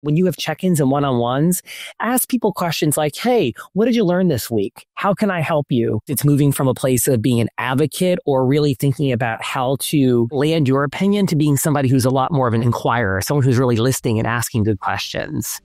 When you have check-ins and one-on-ones, ask people questions like, hey, what did you learn this week? How can I help you? It's moving from a place of being an advocate or really thinking about how to land your opinion to being somebody who's a lot more of an inquirer, someone who's really listening and asking good questions.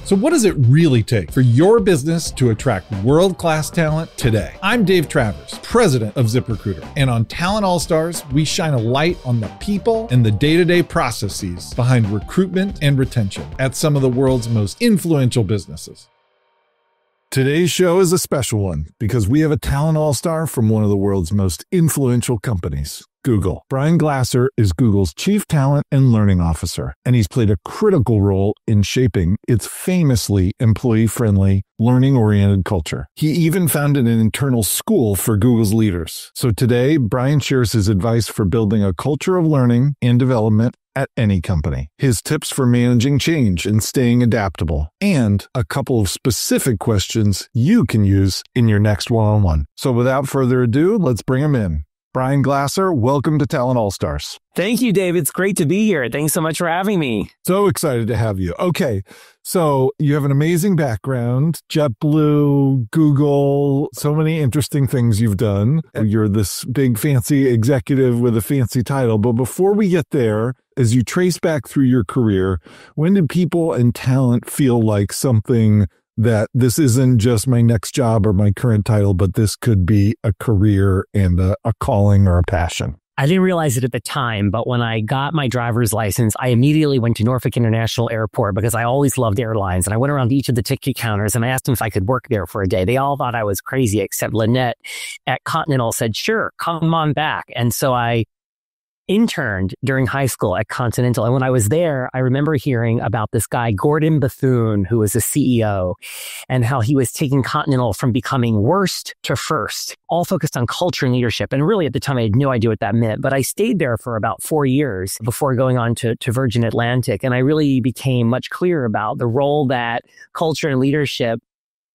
So what does it really take for your business to attract world-class talent today? I'm Dave Travers, president of ZipRecruiter. And on Talent All-Stars, we shine a light on the people and the day-to-day processes behind recruitment and retention at some of the world's most influential businesses. Today's show is a special one because we have a Talent All-Star from one of the world's most influential companies, Google. Brian Glaser is Google's Chief Talent and Learning Officer, and he's played a critical role in shaping its famously employee-friendly, learning-oriented culture. He even founded an internal school for Google's leaders. So today, Brian shares his advice for building a culture of learning and development at any company, his tips for managing change and staying adaptable, and a couple of specific questions you can use in your next one-on-one. So without further ado, let's bring him in. Brian Glaser, welcome to Talent All-Stars. Thank you, Dave. It's great to be here. Thanks so much for having me. So excited to have you. Okay, so you have an amazing background, JetBlue, Google, so many interesting things you've done. You're this big fancy executive with a fancy title. But before we get there, as you trace back through your career, when did people and talent feel like something that this isn't just my next job or my current title, but this could be a career and a calling or a passion? I didn't realize it at the time, but when I got my driver's license, I immediately went to Norfolk International Airport because I always loved airlines. And I went around to each of the ticket counters and I asked them if I could work there for a day. They all thought I was crazy, except Lynette at Continental said, sure, come on back. And so I interned during high school at Continental. And when I was there, I remember hearing about this guy, Gordon Bethune, who was the CEO, and how he was taking Continental from becoming worst to first, all focused on culture and leadership. And really at the time, I had no idea what that meant, but I stayed there for about 4 years before going on to Virgin Atlantic. And I really became much clearer about the role that culture and leadership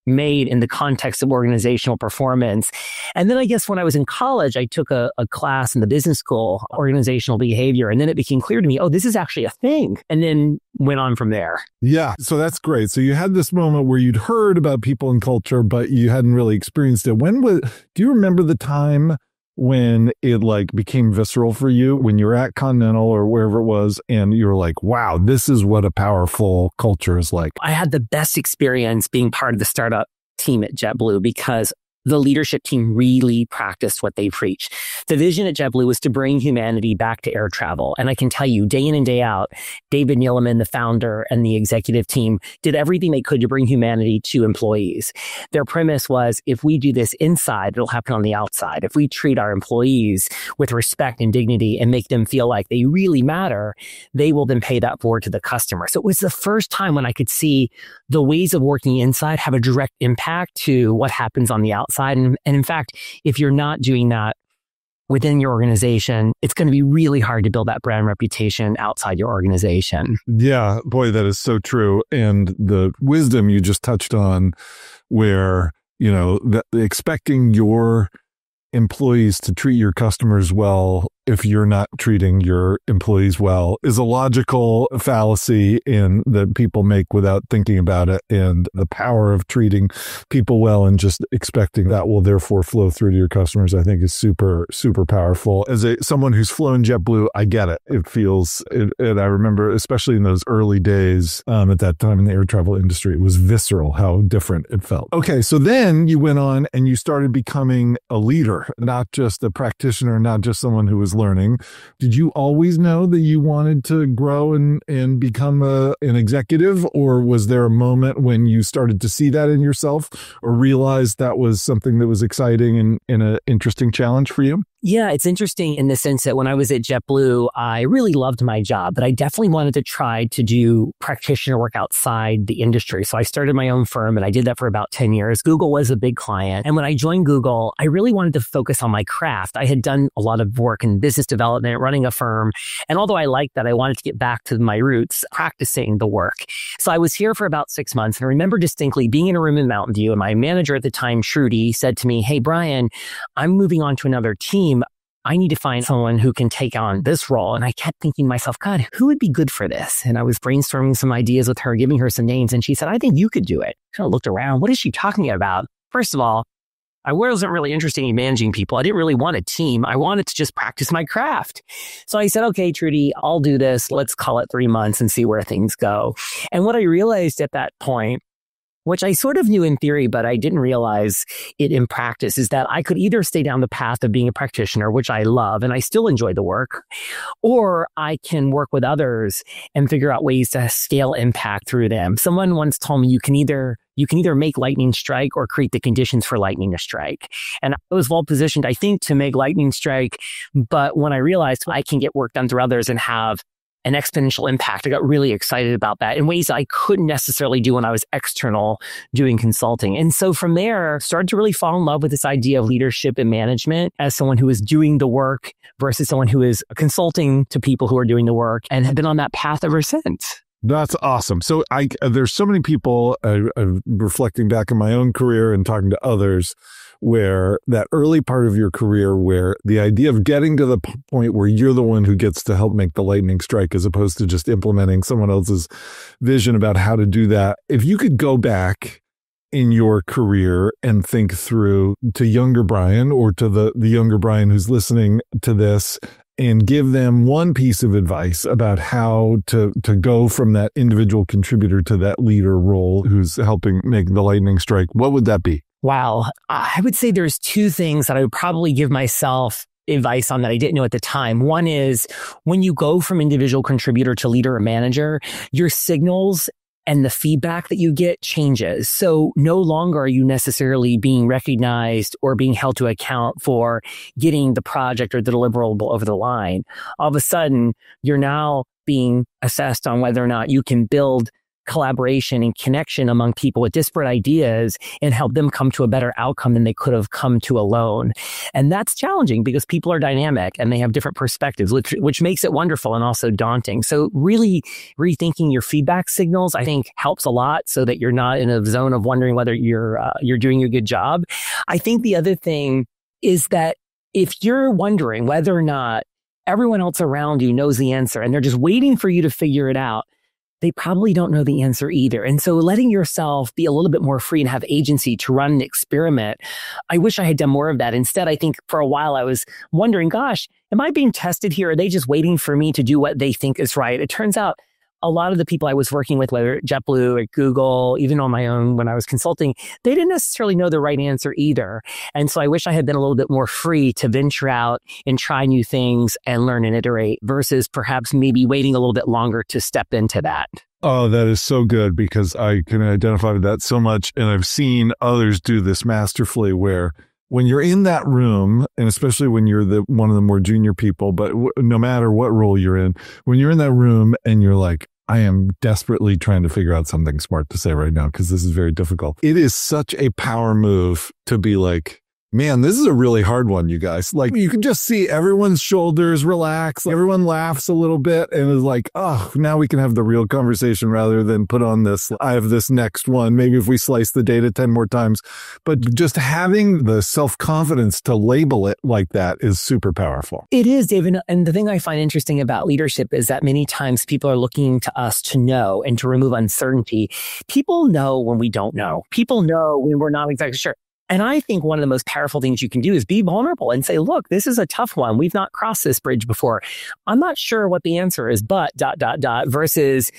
made in the context of organizational performance. And then I guess when I was in college, I took a class in the business school, organizational behavior. And then it became clear to me, oh, this is actually a thing. And then went on from there. Yeah. So that's great. So you had this moment where you'd heard about people and culture, but you hadn't really experienced it. Do you remember the time when it became visceral for you when you were at Continental or wherever it was and you were like, wow, this is what a powerful culture is like? I had the best experience being part of the startup team at JetBlue because the leadership team really practiced what they preached. The vision at JetBlue was to bring humanity back to air travel. And I can tell you, day in and day out, David Neeleman, the founder, and the executive team did everything they could to bring humanity to employees. Their premise was, if we do this inside, it'll happen on the outside. If we treat our employees with respect and dignity and make them feel like they really matter, they will then pay that forward to the customer. So it was the first time when I could see the ways of working inside have a direct impact to what happens on the outside. And in fact, if you're not doing that within your organization, it's going to be really hard to build that brand reputation outside your organization. Yeah, boy, that is so true. And the wisdom you just touched on where, expecting your employees to treat your customers well if you're not treating your employees well is a logical fallacy that people make without thinking about it. And the power of treating people well and just expecting that will therefore flow through to your customers, I think is super, super powerful. As someone who's flown JetBlue, I get it. It feels, and I remember, especially in those early days at that time in the air travel industry, it was visceral how different it felt. Okay, so then you went on and you started becoming a leader, not just a practitioner, not just someone who was learning. Did you always know that you wanted to grow and become an executive, or was there a moment when you started to see that in yourself or realized that was something that was exciting and an interesting challenge for you? Yeah, it's interesting in the sense that when I was at JetBlue, I really loved my job, but I definitely wanted to try to do practitioner work outside the industry. So I started my own firm and I did that for about 10 years. Google was a big client. And when I joined Google, I really wanted to focus on my craft. I had done a lot of work in business development, running a firm. And although I liked that, I wanted to get back to my roots, practicing the work. So I was here for about 6 months. And I remember distinctly being in a room in Mountain View. And my manager at the time, Trudy, said to me, "Hey, Brian, I'm moving on to another team. I need to find someone who can take on this role. And I kept thinking to myself, God, who would be good for this? And I was brainstorming some ideas with her, giving her some names. And she said, I think you could do it. I looked around. What is she talking about? First of all, I wasn't really interested in managing people. I didn't really want a team. I wanted to just practice my craft. So I said, okay, Trudy, I'll do this. Let's call it 3 months and see where things go. And what I realized at that point, which I sort of knew in theory, but I didn't realize it in practice, is that I could either stay down the path of being a practitioner, which I love, and I still enjoy the work, or I can work with others and figure out ways to scale impact through them. Someone once told me you can either make lightning strike or create the conditions for lightning to strike. And I was well positioned, I think, to make lightning strike. But when I realized I can get work done through others and have an exponential impact, I got really excited about that in ways I couldn't necessarily do when I was external doing consulting. And so from there, started to really fall in love with this idea of leadership and management as someone who is doing the work versus someone who is consulting to people who are doing the work, and have been on that path ever since. That's awesome. So there's so many people, reflecting back on my own career and talking to others, where that early part of your career, where the idea of getting to the point where you're the one who gets to help make the lightning strike, as opposed to just implementing someone else's vision about how to do that. If you could go back in your career and think through to younger Brian, or to the younger Brian who's listening to this, and give them one piece of advice about how to go from that individual contributor to that leader role who's helping make the lightning strike, what would that be? Wow. I would say there's two things that I would probably give myself advice on that I didn't know at the time. One is, when you go from individual contributor to leader or manager, your signals and the feedback that you get changes. So no longer are you necessarily being recognized or being held to account for getting the project or the deliverable over the line. All of a sudden, you're now being assessed on whether or not you can build collaboration and connection among people with disparate ideas and help them come to a better outcome than they could have come to alone. And that's challenging because people are dynamic and they have different perspectives, which makes it wonderful and also daunting. So really rethinking your feedback signals, I think, helps a lot, so that you're not in a zone of wondering whether you're doing a good job. I think the other thing is that if you're wondering whether or not everyone else around you knows the answer and they're just waiting for you to figure it out, they probably don't know the answer either. And so letting yourself be a little bit more free and have agency to run an experiment, I wish I had done more of that. Instead, I think for a while I was wondering, gosh, am I being tested here? Are they just waiting for me to do what they think is right? It turns out a lot of the people I was working with, whether at JetBlue or Google, even on my own when I was consulting, they didn't necessarily know the right answer either. And so I wish I had been a little bit more free to venture out and try new things and learn and iterate, versus perhaps maybe waiting a little bit longer to step into that. Oh, that is so good, because I can identify with that so much. And I've seen others do this masterfully, where when you're in that room, and especially when you're one of the more junior people, but no matter what role you're in, when you're in that room and you're like, I am desperately trying to figure out something smart to say right now, because this is very difficult. It is such a power move to be like, man, this is a really hard one, you guys. Like, you can just see everyone's shoulders relax. Everyone laughs a little bit and is like, oh, now we can have the real conversation rather than put on this, I have this next one. Maybe if we slice the data 10 more times. But just having the self-confidence to label it like that is super powerful. It is, David. And the thing I find interesting about leadership is that many times people are looking to us to know and to remove uncertainty. People know when we don't know. People know when we're not exactly sure. And I think one of the most powerful things you can do is be vulnerable and say, look, this is a tough one. We've not crossed this bridge before. I'm not sure what the answer is, but ... versus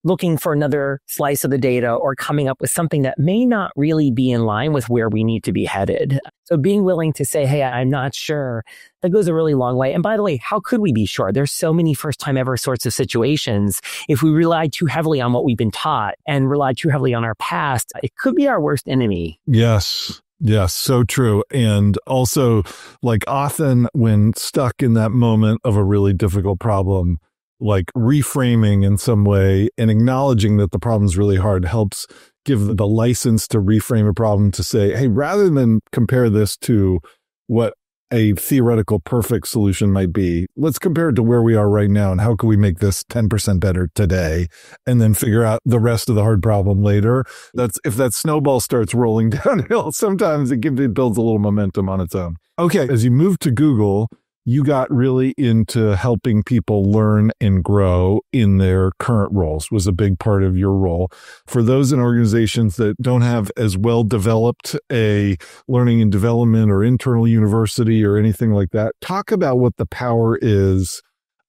looking for another slice of the data or coming up with something that may not really be in line with where we need to be headed. So being willing to say, hey, I'm not sure, that goes a really long way. And by the way, how could we be sure? There's so many first time ever sorts of situations. If we rely too heavily on what we've been taught and rely too heavily on our past, it could be our worst enemy. Yes. Yes, so true. And also, like, often when stuck in that moment of a really difficult problem, like reframing in some way and acknowledging that the problem's really hard helps give the license to reframe a problem, to say, hey, rather than compare this to what a theoretical perfect solution might be, let's compare it to where we are right now and how can we make this 10% better today, and then figure out the rest of the hard problem later. That's if that snowball starts rolling downhill, sometimes it builds a little momentum on its own. Okay, as you move to Google, you got really into helping people learn and grow in their current roles, was a big part of your role. For those in organizations that don't have as well developed a learning and development or internal university or anything like that, talk about what the power is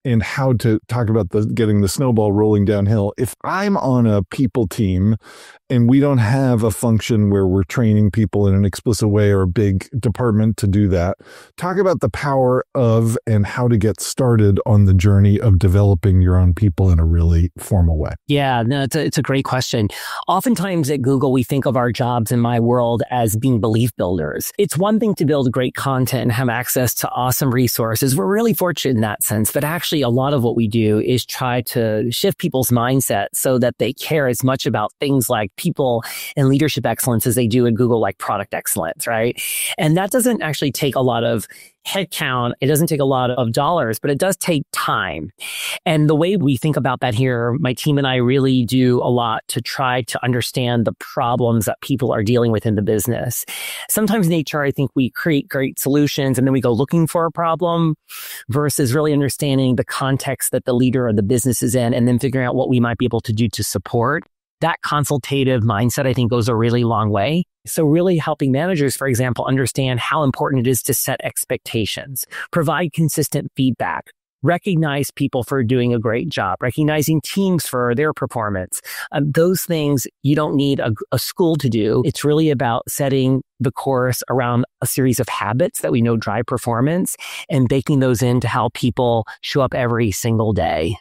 and how to talk about getting the snowball rolling downhill. If I'm on a people team and we don't have a function where we're training people in an explicit way or a big department to do that, talk about the power of and how to get started on the journey of developing your own people in a really formal way. Yeah, no, it's a great question. Oftentimes at Google, we think of our jobs in my world as being belief builders. It's one thing to build great content and have access to awesome resources. We're really fortunate in that sense, but actually a lot of what we do is try to shift people's mindset so that they care as much about things like people and leadership excellence as they do at Google, like product excellence, right? And that doesn't actually take a lot of headcount. It doesn't take a lot of dollars, but it does take time. And the way we think about that here, my team and I really do a lot to try to understand the problems that people are dealing with in the business. Sometimes in HR, I think we create great solutions and then we go looking for a problem versus really understanding the context that the leader or the business is in and then figuring out what we might be able to do to support. That consultative mindset, I think, goes a really long way. So really helping managers, for example, understand how important it is to set expectations, provide consistent feedback, recognize people for doing a great job, recognizing teams for their performance. Those things you don't need a school to do. It's really about setting the course around a series of habits that we know drive performance and baking those in to how people show up every single day.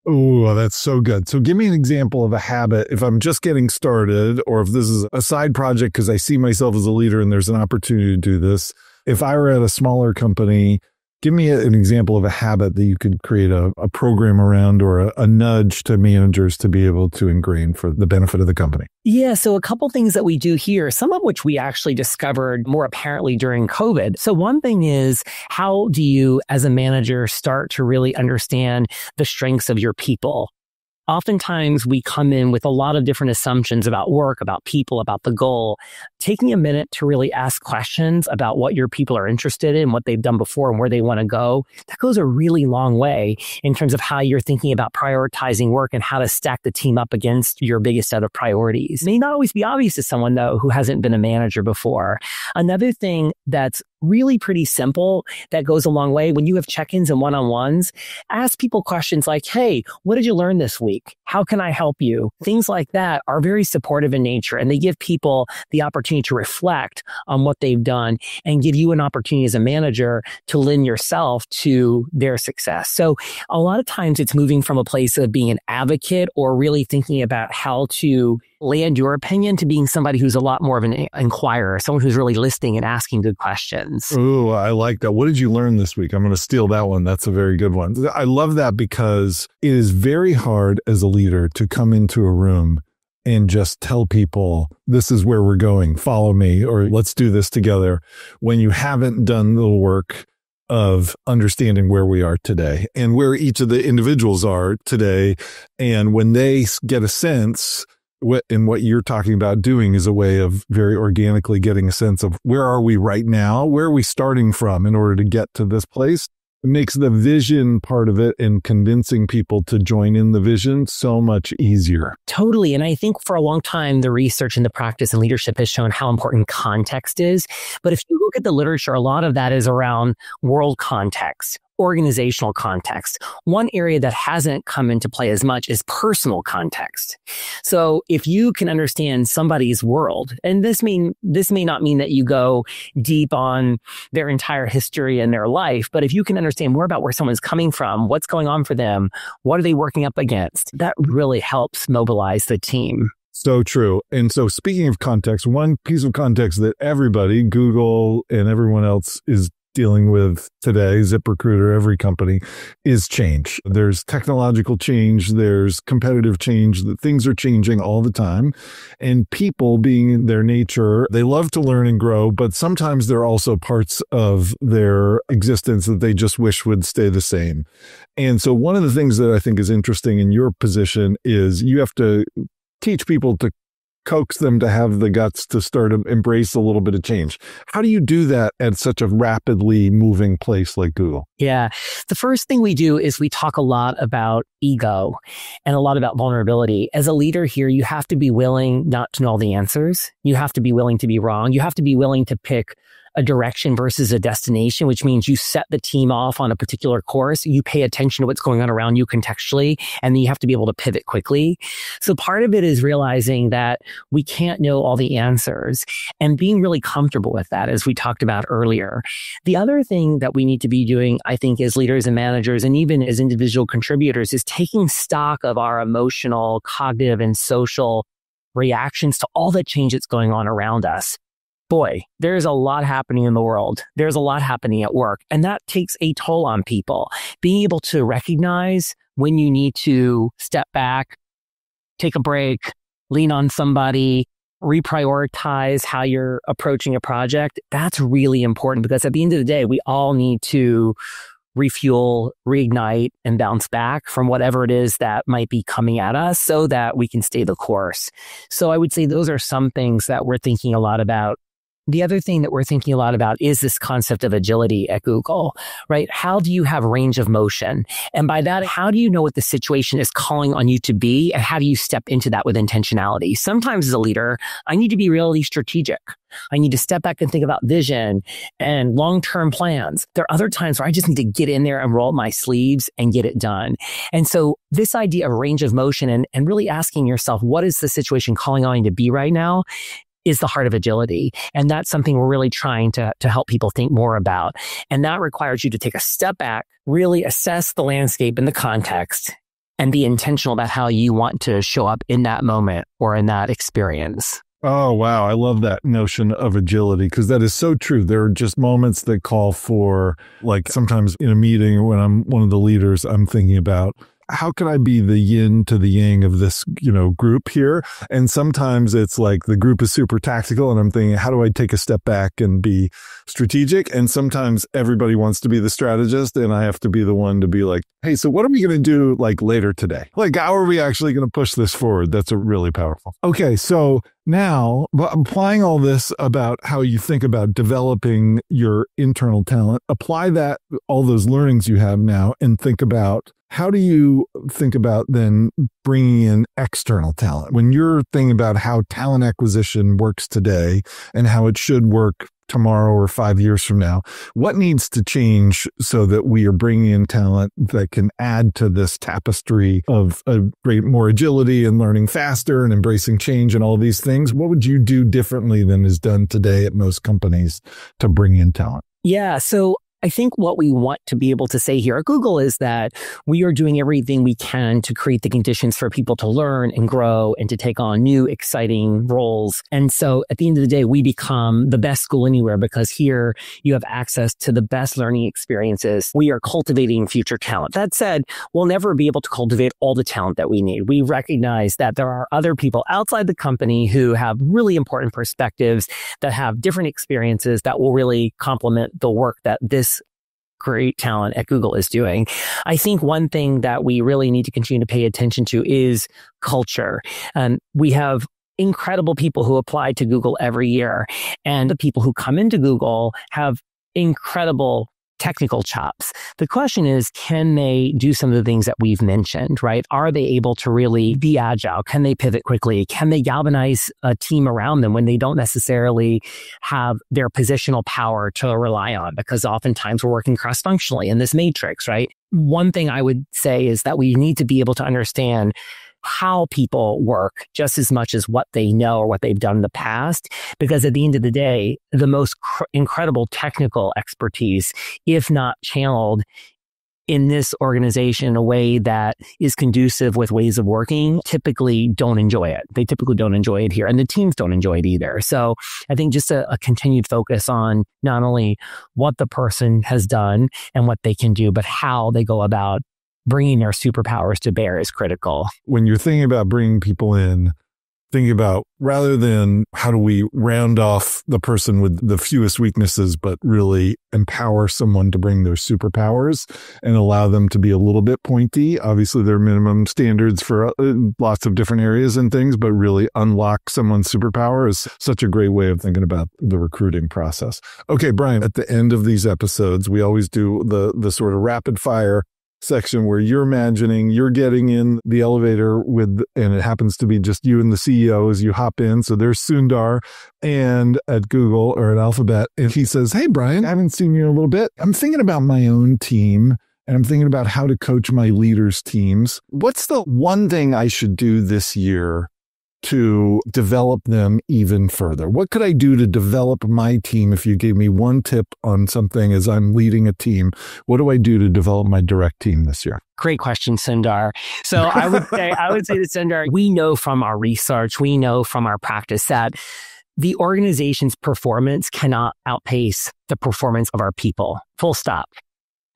Oh, that's so good. So give me an example of a habit if I'm just getting started or if this is a side project because I see myself as a leader and there's an opportunity to do this. If I were at a smaller company, give me an example of a habit that you could create a program around or a nudge to managers to be able to ingrain for the benefit of the company. Yeah, so a couple things that we do here, some of which we actually discovered more apparently during COVID. So one thing is, how do you as a manager start to really understand the strengths of your people? Oftentimes we come in with a lot of different assumptions about work, about people, about the goal. Taking a minute to really ask questions about what your people are interested in, what they've done before and where they want to go, that goes a really long way in terms of how you're thinking about prioritizing work and how to stack the team up against your biggest set of priorities. It may not always be obvious to someone, though, who hasn't been a manager before. Another thing that's really pretty simple that goes a long way when you have check-ins and one-on-ones, ask people questions like, hey, what did you learn this week? How can I help you? Things like that are very supportive in nature and they give people the opportunity to reflect on what they've done and give you an opportunity as a manager to lend yourself to their success. So a lot of times it's moving from a place of being an advocate or really thinking about how to land your opinion to being somebody who's a lot more of an inquirer, someone who's really listening and asking good questions. Oh, I like that. What did you learn this week? I'm going to steal that one. That's a very good one. I love that because it is very hard as a leader to come into a room and just tell people, this is where we're going, follow me, or let's do this together, when you haven't done the work of understanding where we are today and where each of the individuals are today. And when they get a sense, and what you're talking about doing is a way of very organically getting a sense of where are we right now? Where are we starting from in order to get to this place? It makes the vision part of it and convincing people to join in the vision so much easier. Totally. And I think for a long time, the research and the practice and leadership has shown how important context is. But if you look at the literature, a lot of that is around world context, organizational context. One area that hasn't come into play as much is personal context. So if you can understand somebody's world, and this may not mean that you go deep on their entire history and their life, but if you can understand more about where someone's coming from, what's going on for them, what are they working up against, that really helps mobilize the team. So true. And so speaking of context, one piece of context that everybody, Google and everyone else is dealing with today, ZipRecruiter, every company, is change. There's technological change, there's competitive change, that things are changing all the time. And people, being their nature, they love to learn and grow, but sometimes there are also parts of their existence that they just wish would stay the same. And so one of the things that I think is interesting in your position is you have to teach people to coax them to have the guts to start to embrace a little bit of change. How do you do that at such a rapidly moving place like Google? Yeah. The first thing we do is we talk a lot about ego and a lot about vulnerability. As a leader here, you have to be willing not to know all the answers. You have to be willing to be wrong. You have to be willing to pick a direction versus a destination, which means you set the team off on a particular course. You pay attention to what's going on around you contextually, and then you have to be able to pivot quickly. So part of it is realizing that we can't know all the answers and being really comfortable with that, as we talked about earlier. The other thing that we need to be doing, I think, as leaders and managers, and even as individual contributors, is taking stock of our emotional, cognitive, and social reactions to all the change that's going on around us. Boy, there's a lot happening in the world. There's a lot happening at work, and that takes a toll on people. Being able to recognize when you need to step back, take a break, lean on somebody, reprioritize how you're approaching a project, that's really important, because at the end of the day, we all need to refuel, reignite, and bounce back from whatever it is that might be coming at us so that we can stay the course. So I would say those are some things that we're thinking a lot about. The other thing that we're thinking a lot about is this concept of agility at Google, right? How do you have range of motion? And by that, how do you know what the situation is calling on you to be? And how do you step into that with intentionality? Sometimes as a leader, I need to be really strategic. I need to step back and think about vision and long-term plans. There are other times where I just need to get in there and roll up my sleeves and get it done. And so this idea of range of motion and really asking yourself, what is the situation calling on you to be right now, is the heart of agility. And that's something we're really trying to help people think more about. And that requires you to take a step back, really assess the landscape and the context, and be intentional about how you want to show up in that moment or in that experience. Oh, wow. I love that notion of agility, because that is so true. There are just moments that call for, like, sometimes in a meeting when I'm one of the leaders, I'm thinking about, how can I be the yin to the yang of this, group here? And sometimes it's like the group is super tactical and I'm thinking, how do I take a step back and be strategic? And sometimes everybody wants to be the strategist and I have to be the one to be like, hey, so what are we going to do like later today? Like, how are we actually going to push this forward? That's really powerful. Okay. So now, applying all this about how you think about developing your internal talent, apply that, all those learnings you have now, and think about, how do you think about then bringing in external talent? When you're thinking about how talent acquisition works today and how it should work tomorrow or 5 years from now, what needs to change so that we are bringing in talent that can add to this tapestry of a great more agility and learning faster and embracing change and all these things? What would you do differently than is done today at most companies to bring in talent? Yeah. So I think what we want to be able to say here at Google is that we are doing everything we can to create the conditions for people to learn and grow and to take on new, exciting roles. And so at the end of the day, we become the best school anywhere, because here you have access to the best learning experiences. We are cultivating future talent. That said, we'll never be able to cultivate all the talent that we need. We recognize that there are other people outside the company who have really important perspectives, that have different experiences that will really complement the work that this great talent at Google is doing. I think one thing that we really need to continue to pay attention to is culture. We have incredible people who apply to Google every year, and the people who come into Google have incredible technical chops. The question is, can they do some of the things that we've mentioned, right? Are they able to really be agile? Can they pivot quickly? Can they galvanize a team around them when they don't necessarily have their positional power to rely on? Because oftentimes we're working cross-functionally in this matrix, right? One thing I would say is that we need to be able to understand how people work just as much as what they know or what they've done in the past. Because at the end of the day, the most incredible technical expertise, if not channeled in this organization in a way that is conducive with ways of working, typically don't enjoy it. They typically don't enjoy it here, and the teams don't enjoy it either. So I think just a continued focus on not only what the person has done and what they can do, but how they go about bringing their superpowers to bear is critical. When you're thinking about bringing people in, thinking about, rather than how do we round off the person with the fewest weaknesses, but really empower someone to bring their superpowers and allow them to be a little bit pointy. Obviously, there are minimum standards for lots of different areas and things, but really unlock someone's superpower is such a great way of thinking about the recruiting process. Okay, Brian, at the end of these episodes, we always do the sort of rapid fire section where you're imagining you're getting in the elevator and it happens to be just you and the CEO as you hop in. So there's Sundar and at Google or at Alphabet. And he says, "Hey, Brian, I haven't seen you in a little bit. I'm thinking about my own team and I'm thinking about how to coach my leaders' teams. What's the one thing I should do this year to develop them even further? What could I do to develop my team? If you gave me one tip on something as I'm leading a team, what do I do to develop my direct team this year?" Great question, Sundar. So I would say to Sundar, we know from our research, we know from our practice that the organization's performance cannot outpace the performance of our people, full stop.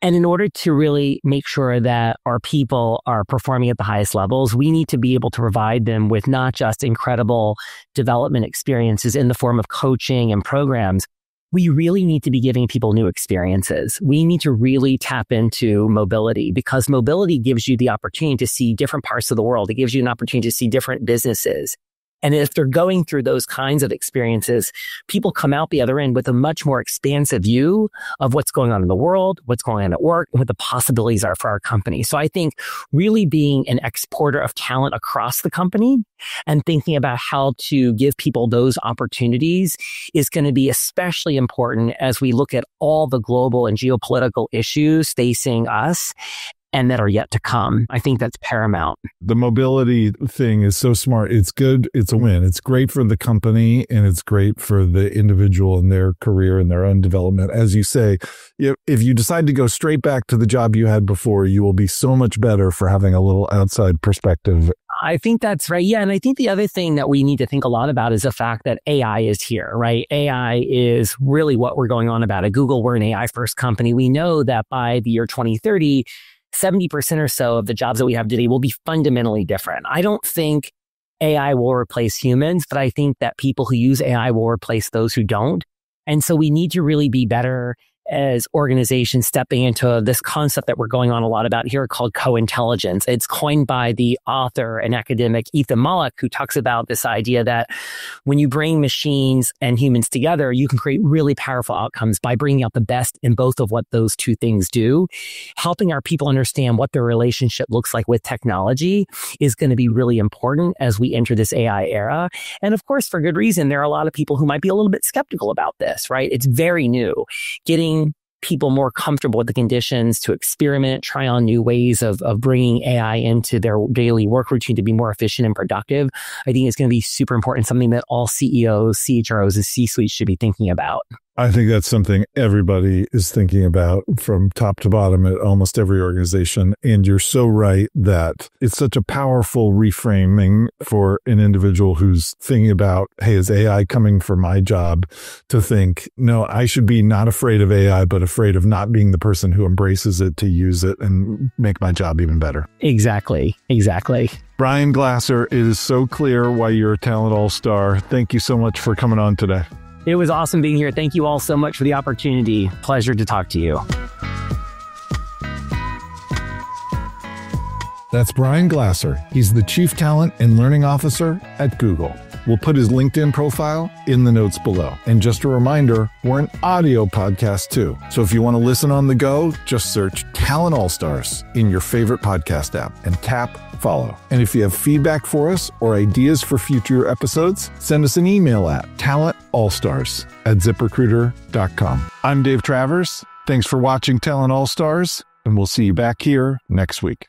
And in order to really make sure that our people are performing at the highest levels, we need to be able to provide them with not just incredible development experiences in the form of coaching and programs. We really need to be giving people new experiences. We need to really tap into mobility, because mobility gives you the opportunity to see different parts of the world. It gives you an opportunity to see different businesses. And if they're going through those kinds of experiences, people come out the other end with a much more expansive view of what's going on in the world, what's going on at work, and what the possibilities are for our company. So I think really being an exporter of talent across the company and thinking about how to give people those opportunities is going to be especially important as we look at all the global and geopolitical issues facing us and that are yet to come. I think that's paramount. The mobility thing is so smart. It's good. It's a win. It's great for the company and it's great for the individual and their career and their own development. As you say, if you decide to go straight back to the job you had before, you will be so much better for having a little outside perspective. I think that's right. Yeah. And I think the other thing that we need to think a lot about is the fact that AI is here, right? AI is really what we're going on about. At Google, we're an AI first company. We know that by the year 2030, 70% or so of the jobs that we have today will be fundamentally different. I don't think AI will replace humans, but I think that people who use AI will replace those who don't. And so we need to really be better as organizations stepping into this concept that we're going on a lot about here called co-intelligence. It's coined by the author and academic Ethan Mollick, who talks about this idea that when you bring machines and humans together, you can create really powerful outcomes by bringing out the best in both of what those two things do. Helping our people understand what their relationship looks like with technology is going to be really important as we enter this AI era. And of course, for good reason, there are a lot of people who might be a little bit skeptical about this, right? It's very new. Getting people more comfortable with the conditions to experiment, try on new ways of bringing AI into their daily work routine to be more efficient and productive, I think is going to be super important, something that all CEOs, CHROs, and C-suites should be thinking about. I think that's something everybody is thinking about from top to bottom at almost every organization. And you're so right that it's such a powerful reframing for an individual who's thinking about, hey, is AI coming for my job? To think, no, I should be not afraid of AI, but afraid of not being the person who embraces it to use it and make my job even better. Exactly. Brian Glaser, it is so clear why you're a talent all-star. Thank you so much for coming on today. It was awesome being here. Thank you all so much for the opportunity. Pleasure to talk to you. That's Brian Glaser. He's the Chief Talent and Learning Officer at Google. We'll put his LinkedIn profile in the notes below. And just a reminder, we're an audio podcast too. So if you want to listen on the go, just search Talent All-Stars in your favorite podcast app and tap follow. And if you have feedback for us or ideas for future episodes, send us an email at talentallstars@ziprecruiter.com. I'm Dave Travers. Thanks for watching Talent All-Stars, and we'll see you back here next week.